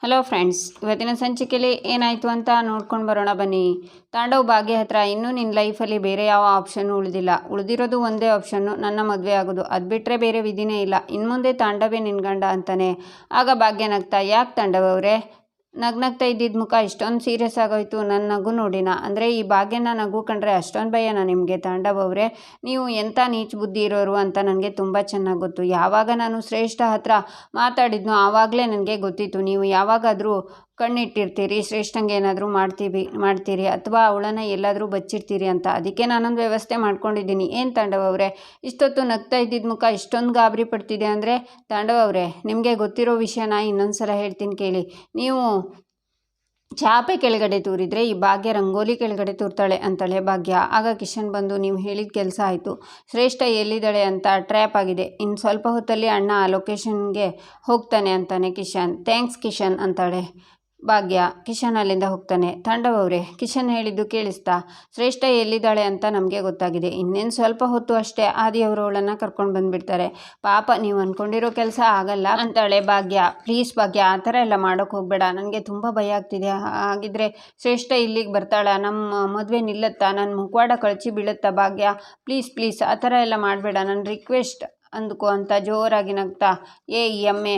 Hello friends, ಇವತ್ತಿನ ಸಂಚಿಕೆಯಲ್ಲಿ ಏನಾಯಿತು ಅಂತ ನೋಡ್ಕೊಂಡು ಬರೋಣ ಬನ್ನಿ. ತಾಂಡವ್ ಭಾಗ್ಯ ಹತ್ರ ಇನ್ನೂ ನಿನ್ನ ಲೈಫಲ್ಲಿ ಬೇರೆ ಯಾವ ಆಪ್ಷನ್ನು ಉಳಿದಿರೋದು ಒಂದೇ ಆಪ್ಷನ್ನು, ನನ್ನ ಮದುವೆ ಆಗೋದು. ಅದು ಬಿಟ್ಟರೆ ಬೇರೆ ವಿಧಿನೇ ಇಲ್ಲ. ಇನ್ನು ಮುಂದೆ ತಾಂಡವೇ ನಿನ್ನ ಗಂಡ ಅಂತಾನೆ. ಆಗ ಭಾಗ್ಯ ನಗ್ತಾ, ಯಾಕೆ ತಾಂಡವ್ ಅವರೇ? ನಗ್ನಗ್ತಾ ಇದ್ದಿದ್ದ ಮುಖ ಇಷ್ಟೊಂದು ಸೀರಿಯಸ್ ಆಗೋಯ್ತು. ನನ್ನ ನಗು ನೋಡಿನ ಅಂದರೆ ಈ ಭಾಗ್ಯನ ನಗು ಕಂಡ್ರೆ ಅಷ್ಟೊಂದು ಭಯನಾ ನಿಮಗೆ? ತಾಂಡವ್ ಅವರೇ, ನೀವು ಎಂಥ ನೀಚ ಬುದ್ಧಿ ಇರೋರು ಅಂತ ನನಗೆ ತುಂಬ ಚೆನ್ನಾಗಿ ಗೊತ್ತು. ಯಾವಾಗ ನಾನು ಶ್ರೇಷ್ಠ ಹತ್ರ ಮಾತಾಡಿದ್ನೋ ಆವಾಗಲೇ ನನಗೆ ಗೊತ್ತಿತ್ತು ನೀವು ಯಾವಾಗಾದರೂ ಕಣ್ಣಿಟ್ಟಿರ್ತೀರಿ, ಶ್ರೇಷ್ಠಂಗೆ ಏನಾದರೂ ಮಾಡ್ತೀರಿ ಅಥವಾ ಅವಳನ್ನು ಎಲ್ಲಾದರೂ ಬಚ್ಚಿರ್ತೀರಿ ಅಂತ. ಅದಕ್ಕೆ ನಾನೊಂದು ವ್ಯವಸ್ಥೆ ಮಾಡ್ಕೊಂಡಿದ್ದೀನಿ. ಏನು ತಾಂಡವ್ ಅವರೇ, ಇಷ್ಟೊತ್ತು ನಗ್ತಾ ಇದ್ದಿದ್ದ ಮುಖ ಇಷ್ಟೊಂದು ಗಾಬರಿ ಪಡ್ತಿದೆ ಅಂದರೆ? ತಾಂಡವ್ ಅವರೇ, ನಿಮಗೆ ಗೊತ್ತಿರೋ ವಿಷಯನ ಇನ್ನೊಂದು ಸಲ ಹೇಳ್ತೀನಿ ಕೇಳಿ. ನೀವು ಚಾಪೆ ಕೆಳಗಡೆ ತೂರಿದ್ರೆ ಈ ಭಾಗ್ಯ ರಂಗೋಲಿ ಕೆಳಗಡೆ ತೂರ್ತಾಳೆ ಅಂತಾಳೆ ಭಾಗ್ಯ. ಆಗ ಕಿಶನ್ ಬಂದು, ನೀವು ಹೇಳಿದ ಕೆಲಸ ಆಯಿತು, ಶ್ರೇಷ್ಠ ಎಲ್ಲಿದ್ದಾಳೆ ಅಂತ ಟ್ರ್ಯಾಪ್ ಆಗಿದೆ, ಇನ್ನು ಸ್ವಲ್ಪ ಹೊತ್ತಲ್ಲಿ ಅಣ್ಣ ಆ ಲೊಕೇಶನ್ಗೆ ಹೋಗ್ತಾನೆ ಅಂತಾನೆ ಕಿಶನ್. ಥ್ಯಾಂಕ್ಸ್ ಕಿಶನ್ ಅಂತಾಳೆ ಭಾಗ್ಯ. ಕಿಶನ್ ಅಲ್ಲಿಂದ ಹೋಗ್ತಾನೆ. ತಾಂಡವ್ ಅವರೇ, ಕಿಶನ್ ಹೇಳಿದ್ದು ಕೇಳಿಸ್ತಾ? ಶ್ರೇಷ್ಠ ಎಲ್ಲಿದ್ದಾಳೆ ಅಂತ ನಮಗೆ ಗೊತ್ತಾಗಿದೆ, ಇನ್ನೇನು ಸ್ವಲ್ಪ ಹೊತ್ತು ಅಷ್ಟೇ ಆದಿಯವರು ಅವಳನ್ನು ಕರ್ಕೊಂಡು ಬಂದುಬಿಡ್ತಾರೆ. ಪಾಪ, ನೀವು ಅಂದ್ಕೊಂಡಿರೋ ಕೆಲಸ ಆಗಲ್ಲ ಅಂತಾಳೆ ಭಾಗ್ಯ. ಪ್ಲೀಸ್ ಭಾಗ್ಯ, ಆ ಥರ ಎಲ್ಲ ಮಾಡೋಕ್ಕೆ ಹೋಗಬೇಡ, ನನಗೆ ತುಂಬ ಭಯ ಆಗ್ತಿದೆ. ಹಾಗಿದ್ರೆ ಶ್ರೇಷ್ಠ ಇಲ್ಲಿಗೆ ಬರ್ತಾಳ, ನಮ್ಮ ಮದುವೆ ನಿಲ್ಲತ್ತಾ, ನನ್ನ ಮುಖವಾಡ ಕಳಚಿ ಬೀಳುತ್ತಾ? ಭಾಗ್ಯ, ಪ್ಲೀಸ್ ಆ ಥರ ಎಲ್ಲ ಮಾಡಬೇಡ, ನನ್ನ ರಿಕ್ವೆಸ್ಟ್ ಅಂದ್ಕೋ ಅಂತ ಜೋರಾಗಿ ನಗ್ತಾ, ಈ ಎಮ್ಮೆ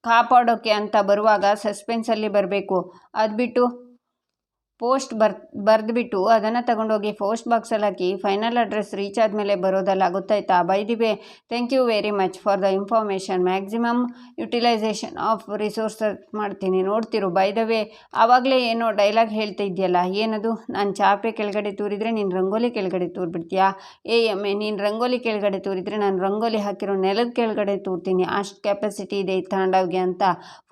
ಕಾಪಾಡೋಕ್ಕೆ ಅಂತ ಬರುವಾಗ ಸಸ್ಪೆನ್ಸಲ್ಲಿ ಬರಬೇಕು, ಅದು ಬಿಟ್ಟು ಪೋಸ್ಟ್ ಬರೆದ್ಬಿಟ್ಟು ಅದನ್ನು ತಗೊಂಡೋಗಿ ಪೋಸ್ಟ್ ಬಾಕ್ಸಲ್ಲಿ ಹಾಕಿ ಫೈನಲ್ ಅಡ್ರೆಸ್ ರೀಚ್ ಆದಮೇಲೆ ಬರೋದಲ್ಲ, ಗೊತ್ತಾಯ್ತಾ? By the way, thank you very much for the information. Maximum utilization of resources ಮಾಡ್ತೀನಿ, ನೋಡ್ತಿರು. ಬೈ ದ ವೇ, ಆವಾಗಲೇ ಏನೋ ಡೈಲಾಗ್ ಹೇಳ್ತಾ ಇದೆಯಲ್ಲ, ಏನದು? ನಾನು ಚಾಪೆ ಕೆಳಗಡೆ ತೂರಿದರೆ ನೀನು ರಂಗೋಲಿ ಕೆಳಗಡೆ ತೂರ್ಬಿಡ್ತೀಯಾ? ಎಮ್ಮೆ, ನೀನು ರಂಗೋಲಿ ಕೆಳಗಡೆ ತೂರಿದರೆ ನಾನು ರಂಗೋಲಿ ಹಾಕಿರೋ ನೆಲದ ಕೆಳಗಡೆ ತೂರ್ತೀನಿ, ಅಷ್ಟು ಕೆಪಾಸಿಟಿ ಇದೆ ಈ ತಾಂಡವ್ಗೆ ಅಂತ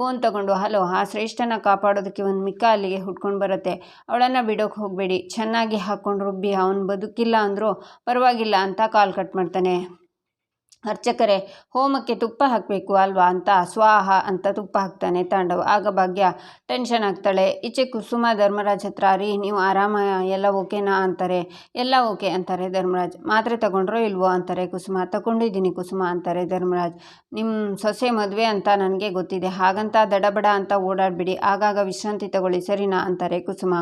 ಫೋನ್ ತಗೊಂಡು, ಹಲೋ, ಆ ಶ್ರೇಷ್ಠನ ಕಾಪಾಡೋದಕ್ಕೆ ಒಂದು ಮಿಕ್ಕ ಅಲ್ಲಿಗೆ ಹುಡ್ಕೊಂಡು ಬರುತ್ತೆ, ಅವಳನ್ನು ಬಿಡೋಕೆ ಹೋಗಬೇಡಿ, ಚೆನ್ನಾಗಿ ಹಾಕ್ಕೊಂಡು ರುಬ್ಬಿ, ಅವನು ಬದುಕಿಲ್ಲ ಅಂದರೂ ಪರವಾಗಿಲ್ಲ ಅಂತ ಕಾಲ್ ಕಟ್ ಮಾಡ್ತಾನೆ. ಅರ್ಚಕರೇ, ಹೋಮಕ್ಕೆ ತುಪ್ಪ ಹಾಕಬೇಕು ಅಲ್ವಾ ಅಂತ ಸ್ವಾಹ ಅಂತ ತುಪ್ಪ ಹಾಕ್ತಾನೆ ತಾಂಡವ್. ಆಗ ಭಾಗ್ಯ ಟೆನ್ಷನ್ ಆಗ್ತಾಳೆ. ಈಚೆ ಕುಸುಮ ಧರ್ಮರಾಜ್ ಹತ್ರ, ರೀ ನೀವು ಆರಾಮ, ಎಲ್ಲ ಓಕೆನಾ ಅಂತಾರೆ. ಎಲ್ಲ ಓಕೆ ಅಂತಾರೆ ಧರ್ಮರಾಜ್. ಮಾತ್ರೆ ತಗೊಂಡ್ರೋ ಇಲ್ವೋ ಅಂತಾರೆ ಕುಸುಮ. ತಗೊಂಡಿದ್ದೀನಿ ಕುಸುಮ ಅಂತಾರೆ ಧರ್ಮರಾಜ್. ನಿಮ್ಮ ಸೊಸೆ ಮದುವೆ ಅಂತ ನನಗೆ ಗೊತ್ತಿದೆ, ಹಾಗಂತ ದಡಬಡ ಅಂತ ಓಡಾಡ್ಬಿಡಿ, ಆಗಾಗ ವಿಶ್ರಾಂತಿ ತಗೊಳ್ಳಿ ಸರಿನಾ ಅಂತಾರೆ ಕುಸುಮ.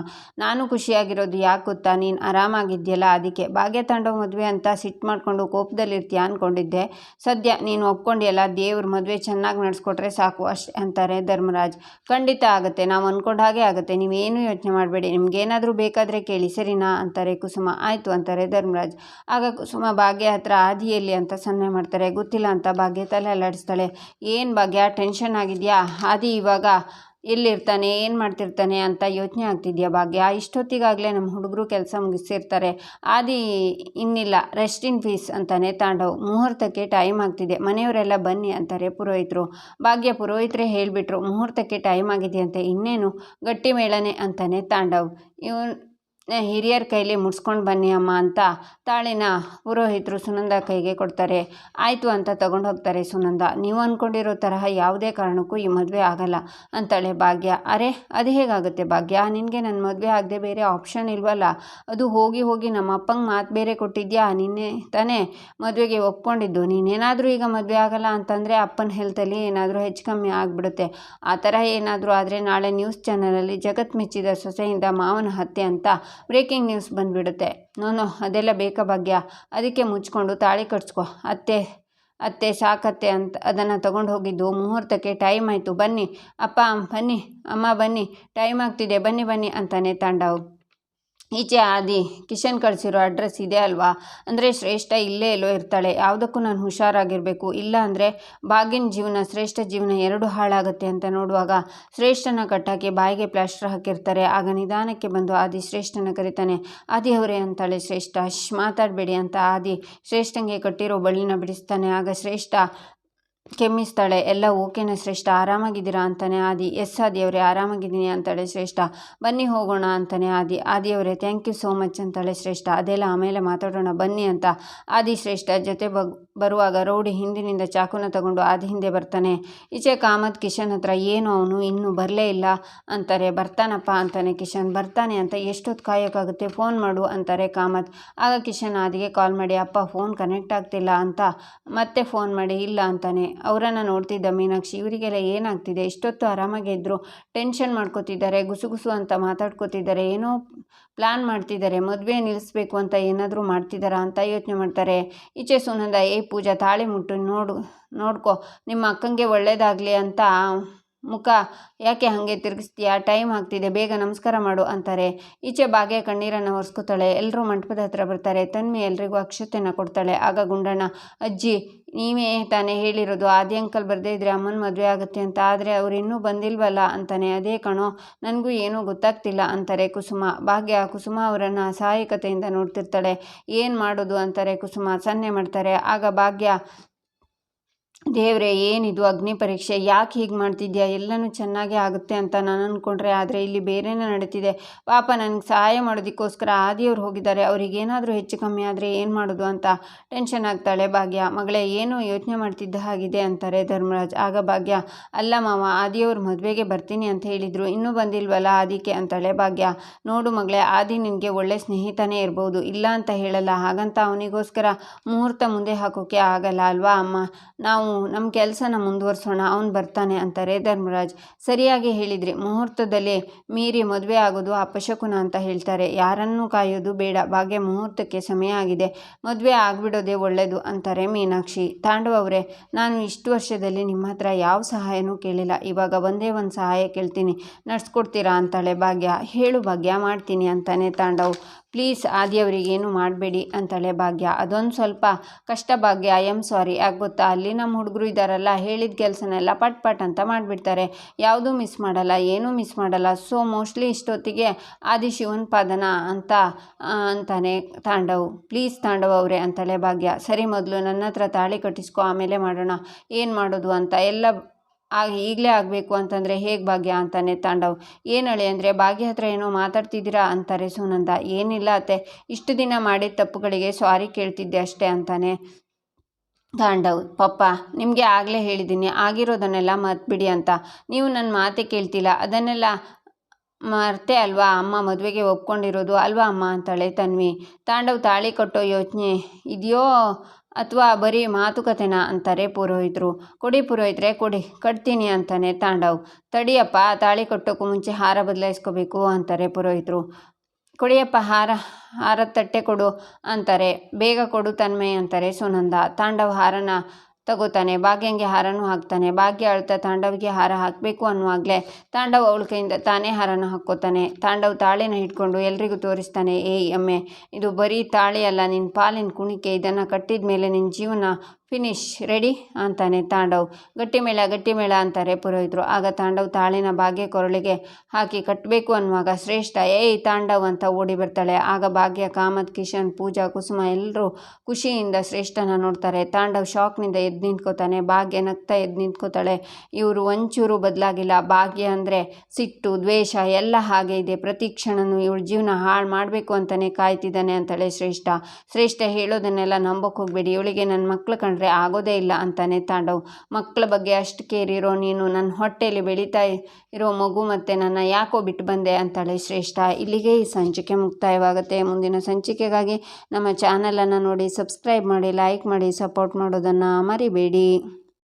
ನಾನು ಖುಷಿಯಾಗಿರೋದು ಯಾಕೆ ಗೊತ್ತಾ, ನೀನು ಆರಾಮಾಗಿದ್ಯಲ್ಲ ಅದಕ್ಕೆ. ಭಾಗ್ಯ ತಾಂಡವ್ ಮದುವೆ ಅಂತ ಸಿಟ್ಟು ಮಾಡಿಕೊಂಡು ಕೋಪದಲ್ಲಿರ್ತೀಯ ಅಂದ್ಕೊಂಡಿದ್ದೆ, ಸದ್ಯ ನೀನು ಒಪ್ಕೊಂಡಿಯಲ್ಲ, ದೇವ್ರ ಮದುವೆ ಚೆನ್ನಾಗಿ ನಡೆಸ್ಕೊಟ್ರೆ ಸಾಕು ಅಷ್ಟೇ ಅಂತಾರೆ ಧರ್ಮರಾಜ್. ಖಂಡಿತ ಆಗುತ್ತೆ, ನಾವು ಅಂದ್ಕೊಂಡ ಹಾಗೆ ಆಗುತ್ತೆ, ನೀವೇನು ಯೋಚನೆ ಮಾಡಬೇಡಿ, ನಿಮ್ಗೇನಾದರೂ ಬೇಕಾದರೆ ಕೇಳಿ ಸರಿನಾ ಅಂತಾರೆ ಕುಸುಮ. ಆಯಿತು ಅಂತಾರೆ ಧರ್ಮರಾಜ್. ಆಗ ಕುಸುಮ ಭಾಗ್ಯ ಹತ್ರ, ಆದಿಯಲ್ಲಿ ಅಂತ ಸನ್ನೆ ಮಾಡ್ತಾರೆ. ಗೊತ್ತಿಲ್ಲ ಅಂತ ಭಾಗ್ಯ ತಲೆ ಅಲ್ಲಾಡಿಸ್ತಾಳೆ. ಏನು ಭಾಗ್ಯ, ಟೆನ್ಷನ್ ಆಗಿದೆಯಾ? ಆದಿ ಇವಾಗ ಎಲ್ಲಿರ್ತಾನೆ, ಏನು ಮಾಡ್ತಿರ್ತಾನೆ ಅಂತ ಯೋಚನೆ ಆಗ್ತಿದ್ಯಾ ಭಾಗ್ಯ? ಇಷ್ಟೊತ್ತಿಗಾಗಲೇ ನಮ್ಮ ಹುಡುಗರು ಕೆಲಸ ಮುಗಿಸಿರ್ತಾರೆ, ಆದಿ ಇನ್ನಿಲ್ಲ, ರೆಸ್ಟ್ ಇನ್ ಪೀಸ್ ಅಂತಾನೆ ತಾಂಡವ್. ಮುಹೂರ್ತಕ್ಕೆ ಟೈಮ್ ಆಗ್ತಿದೆ, ಮನೆಯವರೆಲ್ಲ ಬನ್ನಿ ಅಂತಾರೆ ಪುರೋಹಿತರು. ಭಾಗ್ಯ, ಪುರೋಹಿತರೇ ಹೇಳಿಬಿಟ್ರು ಮುಹೂರ್ತಕ್ಕೆ ಟೈಮ್ ಆಗಿದೆಯಂತೆ, ಇನ್ನೇನು ಗಟ್ಟಿ ಮೇಳನೆ ಅಂತಾನೆ ತಾಂಡವ್. ಹಿರಿಯರ ಕೈಲಿ ಮುಡ್ಸ್ಕೊಂಡು ಬನ್ನಿ ಅಮ್ಮ ಅಂತ ತಾಳಿನ ಪುರೋಹಿತರು ಸುನಂದ ಕೈಗೆ ಕೊಡ್ತಾರೆ. ಆಯಿತು ಅಂತ ತಗೊಂಡು ಹೋಗ್ತಾರೆ ಸುನಂದ. ನೀವು ಅಂದ್ಕೊಂಡಿರೋ ತರಹ ಯಾವುದೇ ಕಾರಣಕ್ಕೂ ಈ ಮದುವೆ ಆಗಲ್ಲ ಅಂತಾಳೆ ಭಾಗ್ಯ. ಅರೆ, ಅದು ಹೇಗಾಗುತ್ತೆ ಭಾಗ್ಯ? ನಿನಗೆ ನನ್ನ ಮದುವೆ ಆಗದೆ ಬೇರೆ ಆಪ್ಷನ್ ಇಲ್ವಲ್ಲ, ಅದು ಹೋಗಿ ನಮ್ಮ ಅಪ್ಪಂಗೆ ಮಾತು ಬೇರೆ ಕೊಟ್ಟಿದ್ಯಾ, ನಿನ್ನೆ ತಾನೇ ಮದುವೆಗೆ ಒಪ್ಕೊಂಡಿದ್ದು. ನೀನೇನಾದರೂ ಈಗ ಮದುವೆ ಆಗಲ್ಲ ಅಂತಂದರೆ ಅಪ್ಪನ ಹೆಲ್ತಲ್ಲಿ ಏನಾದರೂ ಹೆಚ್ಚು ಕಮ್ಮಿ ಆಗಿಬಿಡುತ್ತೆ. ಆ ಥರ ಏನಾದರೂ ಆದರೆ ನಾಳೆ ನ್ಯೂಸ್ ಚಾನಲಲ್ಲಿ ಜಗತ್ ಮೆಚ್ಚಿದ ಸೊಸೆಯಿಂದ ಮಾವನ ಹತ್ಯೆ ಅಂತ ಬ್ರೇಕಿಂಗ್ ನ್ಯೂಸ್ ಬಂದುಬಿಡುತ್ತೆ. ನೋನೋ, ಅದೆಲ್ಲ ಬೇಕಾ ಭಾಗ್ಯ? ಅದಕ್ಕೆ ಮುಚ್ಕೊಂಡು ತಾಳಿ ಕಟ್ಸ್ಕೊ. ಅತ್ತೆ ಸಾಕತ್ತೆ ಅಂತ ಅದನ್ನು ತಗೊಂಡು ಹೋಗಿದ್ದು. ಮುಹೂರ್ತಕ್ಕೆ ಟೈಮ್ ಆಯಿತು, ಬನ್ನಿ ಅಪ್ಪ, ಬನ್ನಿ ಅಮ್ಮ, ಬನ್ನಿ, ಟೈಮ್ ಆಗ್ತಿದೆ, ಬನ್ನಿ ಅಂತಾನೆ ತಾಂಡವ್. ಈಚೆ ಆದಿ, ಕಿಶನ್ ಕಳಿಸಿರೋ ಅಡ್ರೆಸ್ ಇದೆ ಅಲ್ವಾ, ಅಂದರೆ ಶ್ರೇಷ್ಠ ಇಲ್ಲೇ ಎಲ್ಲೋ ಇರ್ತಾಳೆ, ಯಾವುದಕ್ಕೂ ನಾನು ಹುಷಾರಾಗಿರಬೇಕು, ಇಲ್ಲ ಅಂದರೆ ಭಾಗ್ಯನ ಜೀವನ ಶ್ರೇಷ್ಠ ಜೀವನ ಎರಡು ಹಾಳಾಗುತ್ತೆ ಅಂತ ನೋಡುವಾಗ ಶ್ರೇಷ್ಠನ ಕಟ್ಟಾಕಿ ಬಾಯಿಗೆ ಪ್ಲಾಸ್ಟರ್ ಹಾಕಿರ್ತಾರೆ. ಆಗ ನಿಧಾನಕ್ಕೆ ಬಂದು ಆದಿ ಶ್ರೇಷ್ಠನ ಕರೀತಾನೆ. ಆದಿ ಅವರೇ ಅಂತಾಳೆ ಶ್ರೇಷ್ಠ. ಮಾತಾಡಬೇಡಿ ಅಂತ ಆದಿ ಶ್ರೇಷ್ಠಂಗೆ ಕಟ್ಟಿರೋ ಬಳ್ಳಿನ ಬಿಡಿಸ್ತಾನೆ. ಆಗ ಶ್ರೇಷ್ಠ ಕೆಮ್ಮಿಸ್ತಾಳೆ. ಎಲ್ಲ ಓಕೆನಾ ಶ್ರೇಷ್ಠ, ಆರಾಮಾಗಿದ್ದೀರಾ ಅಂತಾನೆ ಆದಿ. ಎಸ್ ಆದಿಯವರೇ, ಆರಾಮಾಗಿದ್ದೀನಿ ಅಂತಾಳೆ ಶ್ರೇಷ್ಠ. ಬನ್ನಿ ಹೋಗೋಣ ಅಂತಾನೆ ಆದಿಯವರೇ ಥ್ಯಾಂಕ್ ಯು ಸೋ ಮಚ್ ಅಂತಾಳೆ ಶ್ರೇಷ್ಠ. ಅದೆಲ್ಲ ಆಮೇಲೆ ಮಾತಾಡೋಣ ಬನ್ನಿ ಅಂತ ಆದಿ ಶ್ರೇಷ್ಠ ಜೊತೆ ಬರುವಾಗ ರೌಡಿ ಹಿಂದಿನಿಂದ ಚಾಕುನ ತಗೊಂಡು ಆದಿ ಹಿಂದೆ ಬರ್ತಾನೆ. ಈಚೆ ಕಾಮತ್ ಕಿಶನ್ ಹತ್ರ, ಏನು ಅವನು ಇನ್ನೂ ಬರಲೇ ಇಲ್ಲ ಅಂತಾರೆ. ಬರ್ತಾನಪ್ಪ ಅಂತಾನೆ ಕಿಶನ್. ಬರ್ತಾನೆ ಅಂತ ಎಷ್ಟೊತ್ತು ಕಾಯೋಕ್ಕಾಗುತ್ತೆ, ಫೋನ್ ಮಾಡು ಅಂತಾರೆ ಕಾಮತ್. ಆಗ ಕಿಶನ್ ಆದಿಗೆ ಕಾಲ್ ಮಾಡಿ, ಅಪ್ಪ ಫೋನ್ ಕನೆಕ್ಟ್ ಆಗ್ತಿಲ್ಲ ಅಂತ ಮತ್ತೆ ಫೋನ್ ಮಾಡಿ ಇಲ್ಲ ಅಂತಾನೆ. ಅವರನ್ನು ನೋಡ್ತಿದ್ದ ಮೀನಾಕ್ಷಿ, ಇವರಿಗೆಲ್ಲ ಏನಾಗ್ತಿದೆ, ಇಷ್ಟೊತ್ತು ಆರಾಮಾಗೇ ಇದ್ದರು, ಟೆನ್ಷನ್ ಮಾಡ್ಕೋತಿದ್ದಾರೆ, ಗುಸುಗುಸು ಅಂತ ಮಾತಾಡ್ಕೋತಿದ್ದಾರೆ, ಏನೋ ಪ್ಲ್ಯಾನ್ ಮಾಡ್ತಿದ್ದಾರೆ, ಮದುವೆ ನಿಲ್ಲಿಸ್ಬೇಕು ಅಂತ ಏನಾದರೂ ಮಾಡ್ತಿದ್ದಾರಾ ಅಂತ ಯೋಚನೆ ಮಾಡ್ತಾರೆ. ಈಚೆ ಸುನಂದ, ಪೂಜಾ ತಾಳಿ ಮುಟ್ಟು ನೋಡ್ಕೊ, ನಿಮ್ಮ ಅಕ್ಕಂಗೆ ಒಳ್ಳೇದಾಗಲಿ ಅಂತ ಮುಖ ಯಾಕೆ ಹಾಗೆ ತಿರುಗಿಸ್ತೀಯಾ, ಟೈಮ್ ಆಗ್ತಿದೆ, ಬೇಗ ನಮಸ್ಕಾರ ಮಾಡು ಅಂತಾರೆ. ಈಚೆ ಭಾಗ್ಯ ಕಣ್ಣೀರನ್ನು ಒರೆಸ್ಕೋತಾಳೆ. ಎಲ್ಲರೂ ಮಂಟಪದ ಹತ್ರ ಬರ್ತಾರೆ. ತನ್ವಿ ಎಲ್ರಿಗೂ ಅಕ್ಷತೆಯನ್ನು ಕೊಡ್ತಾಳೆ. ಆಗ ಗುಂಡಣ್ಣ, ಅಜ್ಜಿ ನೀವೇ ತಾನೇ ಹೇಳಿರೋದು ಆದಿ ಅಂಕಲ್ ಬರದೇ ಇದ್ರೆ ಅಮ್ಮನ ಮದುವೆ ಆಗುತ್ತೆ ಅಂತ, ಆದರೆ ಅವ್ರು ಇನ್ನೂ ಬಂದಿಲ್ವಲ್ಲ ಅಂತಾನೆ. ಅದೇ ಕಣೋ, ನನಗೂ ಏನೂ ಗೊತ್ತಾಗ್ತಿಲ್ಲ ಅಂತಾರೆ ಕುಸುಮ. ಭಾಗ್ಯ ಕುಸುಮ ಅವರನ್ನು ಅಸಹಾಯಕತೆಯಿಂದ ನೋಡ್ತಿರ್ತಾಳೆ. ಏನು ಮಾಡೋದು ಅಂತಾರೆ ಕುಸುಮ. ಸನ್ನೆ ಮಾಡ್ತಾರೆ. ಆಗ ಭಾಗ್ಯ, ದೇವ್ರೆ ಏನಿದು ಅಗ್ನಿ ಪರೀಕ್ಷೆ, ಯಾಕೆ ಹೀಗೆ ಮಾಡ್ತಿದ್ಯಾ, ಎಲ್ಲನೂ ಚೆನ್ನಾಗೇ ಆಗುತ್ತೆ ಅಂತ ನಾನು ಅಂದ್ಕೊಂಡ್ರೆ, ಆದರೆ ಇಲ್ಲಿ ಬೇರೆನೇ ನಡೀತಿದೆ. ಪಾಪ ನನಗೆ ಸಹಾಯ ಮಾಡೋದಕ್ಕೋಸ್ಕರ ಆದಿಯವ್ರು ಹೋಗಿದ್ದಾರೆ, ಅವ್ರಿಗೇನಾದರೂ ಹೆಚ್ಚು ಕಮ್ಮಿ ಆದರೆ ಏನು ಮಾಡೋದು ಅಂತ ಟೆನ್ಷನ್ ಆಗ್ತಾಳೆ ಭಾಗ್ಯ. ಮಗಳೇ ಏನೋ ಯೋಚನೆ ಮಾಡ್ತಿದ್ದ ಹಾಗಿದೆ ಅಂತಾರೆ ಧರ್ಮರಾಜ್. ಆಗ ಭಾಗ್ಯ, ಅಲ್ಲ ಮಾವ, ಆದಿಯವ್ರ ಮದುವೆಗೆ ಬರ್ತೀನಿ ಅಂತ ಹೇಳಿದರು, ಇನ್ನೂ ಬಂದಿಲ್ವಲ್ಲ ಅದಕ್ಕೆ ಅಂತಾಳೆ ಭಾಗ್ಯ. ನೋಡು ಮಗಳೇ, ಆದಿ ನಿನಗೆ ಒಳ್ಳೆ ಸ್ನೇಹಿತನೇ ಇರ್ಬೋದು, ಇಲ್ಲ ಅಂತ ಹೇಳಲ್ಲ, ಹಾಗಂತ ಅವನಿಗೋಸ್ಕರ ಮುಹೂರ್ತ ಮುಂದೆ ಹಾಕೋಕ್ಕೆ ಆಗಲ್ಲ ಅಲ್ವಾ ಅಮ್ಮ, ನಾವು ನಮ್ಮ ಕೆಲಸನ ಮುಂದುವರ್ಸೋಣ, ಅವನು ಬರ್ತಾನೆ ಅಂತಾರೆ ಧರ್ಮರಾಜ್. ಸರಿಯಾಗಿ ಹೇಳಿದ್ರಿ, ಮುಹೂರ್ತದಲ್ಲಿ ಮೀರಿ ಮದುವೆ ಆಗೋದು ಅಪಶಕುನ ಅಂತ ಹೇಳ್ತಾರೆ, ಯಾರನ್ನೂ ಕಾಯೋದು ಬೇಡ. ಭಾಗ್ಯ, ಮುಹೂರ್ತಕ್ಕೆ ಸಮಯ ಆಗಿದೆ, ಮದುವೆ ಆಗಿಬಿಡೋದೇ ಒಳ್ಳೆಯದು ಅಂತಾರೆ ಮೀನಾಕ್ಷಿ. ತಾಂಡವ್ ಅವರೇ, ನಾನು ಇಷ್ಟು ವರ್ಷದಲ್ಲಿ ನಿಮ್ಮ ಹತ್ರ ಯಾವ ಸಹಾಯನೂ ಕೇಳಿಲ್ಲ, ಇವಾಗ ಒಂದೇ ಒಂದು ಸಹಾಯ ಕೇಳ್ತೀನಿ, ನಡೆಸ್ಕೊಡ್ತೀರಾ ಅಂತಾಳೆ ಭಾಗ್ಯ. ಹೇಳು ಭಾಗ್ಯ, ಮಾಡ್ತೀನಿ ಅಂತಾನೆ ತಾಂಡವ್. ಪ್ಲೀಸ್ ಆದಿಯವರಿಗೇನು ಮಾಡಬೇಡಿ ಅಂತಾಳೆ ಭಾಗ್ಯ. ಅದೊಂದು ಸ್ವಲ್ಪ ಕಷ್ಟ ಭಾಗ್ಯ, ಐ ಆಮ್ ಸಾರಿ. ಯಾಕೆ ಗೊತ್ತಾ, ಅಲ್ಲಿ ನಮ್ಮ ಹುಡುಗರು ಇದ್ದಾರಲ್ಲ, ಹೇಳಿದ ಕೆಲಸನೆಲ್ಲ ಪಟ್ ಅಂತ ಮಾಡಿಬಿಡ್ತಾರೆ, ಯಾವುದೂ ಮಿಸ್ ಮಾಡಲ್ಲ, ಏನೂ ಮಿಸ್ ಮಾಡಲ್ಲ. ಸೊ ಮೋಸ್ಟ್ಲಿ ಇಷ್ಟೊತ್ತಿಗೆ ಆದಿ ಶಿವನ್ ಪಾದನ ಅಂತಾನೆ ತಾಂಡವ್. ಪ್ಲೀಸ್ ತಾಂಡವ್ ಅವರೇ ಅಂತಾಳೆ ಭಾಗ್ಯ. ಸರಿ, ಮೊದಲು ನನ್ನ ಹತ್ರ ತಾಳಿ ಕಟ್ಟಿಸ್ಕೊ, ಆಮೇಲೆ ಮಾಡೋಣ ಏನು ಮಾಡೋದು ಅಂತ. ಎಲ್ಲ ಈಗಲೇ ಆಗಬೇಕು ಅಂತಂದರೆ ಹೇಗೆ ಭಾಗ್ಯ ಅಂತಾನೆ ತಾಂಡವ್. ಏನು ಹೇಳಿ ಅಂದರೆ, ಭಾಗ್ಯ ಹತ್ರ ಏನೋ ಮಾತಾಡ್ತಿದ್ದೀರಾ ಅಂತಾರೆ ಸುನಂದ. ಏನಿಲ್ಲ ಅತ್ತೆ, ಇಷ್ಟು ದಿನ ಮಾಡಿದ ತಪ್ಪುಗಳಿಗೆ ಸಾರಿ ಕೇಳ್ತಿದ್ದೆ ಅಷ್ಟೇ ಅಂತಾನೆ ತಾಂಡವ್. ಪಪ್ಪ, ನಿಮಗೆ ಆಗಲೇ ಹೇಳಿದ್ದೀನಿ, ಆಗಿರೋದನ್ನೆಲ್ಲ ಮರ್ತ್ಬಿಡಿ ಅಂತ. ನೀವು ನನ್ನ ಮಾತೇ ಕೇಳ್ತಿಲ್ಲ, ಅದನ್ನೆಲ್ಲ ಮರ್ತೆ ಅಲ್ವಾ ಅಮ್ಮ ಮದುವೆಗೆ ಒಪ್ಕೊಂಡಿರೋದು ಅಲ್ವಾ ಅಮ್ಮ ಅಂತಾಳೆ ತನ್ವಿ. ತಾಂಡವ್, ತಾಳಿ ಕಟ್ಟೋ ಯೋಚನೆ ಇದೆಯೋ ಅಥವಾ ಬರೀ ಮಾತುಕತೆನಾ ಅಂತಾರೆ ಪುರೋಹಿತರು. ಕೊಡಿ ಪುರೋಹಿತರೆ, ಕೊಡಿ, ಕಟ್ತೀನಿ ಅಂತಾನೆ ತಾಂಡವ್. ತಡಿಯಪ್ಪ, ತಾಳಿ ಕಟ್ಟೋಕ್ಕೂ ಮುಂಚೆ ಹಾರ ಬದಲಾಯಿಸ್ಕೋಬೇಕು ಅಂತಾರೆ ಪುರೋಹಿತರು. ಕೊಡಿಯಪ್ಪ, ಹಾರದ ತಟ್ಟೆ ಕೊಡು ಅಂತಾರೆ. ಬೇಗ ಕೊಡು ತನ್ಮಯ್ ಅಂತಾರೆ ಸುನಂದ. ತಾಂಡವ್ ಹಾರನ ತಗೋತಾನೆ, ಭಾಗ್ಯಂಗೆ ಹಾರನೂ ಹಾಕ್ತಾನೆ. ಭಾಗ್ಯ ಅಳ್ತಾ ತಾಂಡವ್ಗೆ ಹಾರ ಹಾಕಬೇಕು ಅನ್ನುವಾಗಲೇ ತಾಂಡವ್ ಅವಳ ಕೈಯಿಂದ ತಾನೇ ಹಾರನ ಹಾಕ್ಕೋತಾನೆ. ತಾಂಡವ್ ತಾಳಿನ ಹಿಡ್ಕೊಂಡು ಎಲ್ರಿಗೂ ತೋರಿಸ್ತಾನೆ. ಏಯ್ ಅಮ್ಮೆ, ಇದು ಬರೀ ತಾಳಿ ಅಲ್ಲ, ನಿನ್ನ ಪಾಲಿನ ಕುಣಿಕೆ, ಇದನ್ನು ಕಟ್ಟಿದ ಮೇಲೆ ನಿನ್ನ ಜೀವನ ಫಿನಿಶ್, ರೆಡಿ ಅಂತಾನೆ ತಾಂಡವ್. ಗಟ್ಟಿ ಮೇಳ ಅಂತಾರೆ ಪುರೋಹಿತರು. ಆಗ ತಾಂಡವ್ ತಾಳಿನ ಭಾಗ್ಯ ಕೊರಳಿಗೆ ಹಾಕಿ ಕಟ್ಟಬೇಕು ಅನ್ನುವಾಗ ಶ್ರೇಷ್ಠ, ಏಯ್ ತಾಂಡವ್ ಅಂತ ಓಡಿ ಬರ್ತಾಳೆ. ಆಗ ಭಾಗ್ಯ, ಕಾಮತ್, ಕಿಶನ್, ಪೂಜಾ, ಕುಸುಮ ಎಲ್ಲರೂ ಖುಷಿಯಿಂದ ಶ್ರೇಷ್ಠನ ನೋಡ್ತಾರೆ. ತಾಂಡವ್ ಶಾಕ್ನಿಂದ ಎದ್ದು ನಿಂತ್ಕೋತಾನೆ. ಭಾಗ್ಯ ನಗ್ತಾ ಎದ್ದು ನಿಂತ್ಕೋತಾಳೆ. ಇವರು ಒಂಚೂರು ಬದಲಾಗಿಲ್ಲ. ಭಾಗ್ಯ ಅಂದರೆ ಸಿಟ್ಟು, ದ್ವೇಷ ಎಲ್ಲ ಹಾಗೆ ಇದೆ. ಪ್ರತಿ ಕ್ಷಣನೂ ಇವಳ ಜೀವನ ಹಾಳು ಮಾಡಬೇಕು ಅಂತಲೇ ಕಾಯ್ತಿದ್ದಾನೆ ಅಂತಾಳೆ ಶ್ರೇಷ್ಠ ಹೇಳೋದನ್ನೆಲ್ಲ ನಂಬೋಕೆ ಹೋಗಬೇಡಿ, ಇವಳಿಗೆ ನನ್ನ ಮಕ್ಕಳು ಕಂಡ್ರೆ ಆಗೋದೇ ಇಲ್ಲ ಅಂತಾನೆ ತಾಂಡವ್. ಮಕ್ಕಳ ಬಗ್ಗೆ ಅಷ್ಟು ಕೇರ್ ಇರೋ ನೀನು ನನ್ನ ಹೊಟ್ಟೆಯಲ್ಲಿ ಬೆಳೀತಾ ಇರೋ ಮಗು ಮತ್ತೆ ನನ್ನ ಯಾಕೋ ಬಿಟ್ಟು ಬಂದೆ ಅಂತಾಳೆ ಶ್ರೇಷ್ಠ. ಇಲ್ಲಿಗೆ ಈ ಸಂಚಿಕೆ ಮುಕ್ತಾಯವಾಗುತ್ತೆ. ಮುಂದಿನ ಸಂಚಿಕೆಗಾಗಿ ನಮ್ಮ ಚಾನಲನ್ನು ನೋಡಿ, ಸಬ್ಸ್ಕ್ರೈಬ್ ಮಾಡಿ, ಲೈಕ್ ಮಾಡಿ, ಸಪೋರ್ಟ್ ಮಾಡೋದನ್ನು ಮರಿಬೇಡಿ.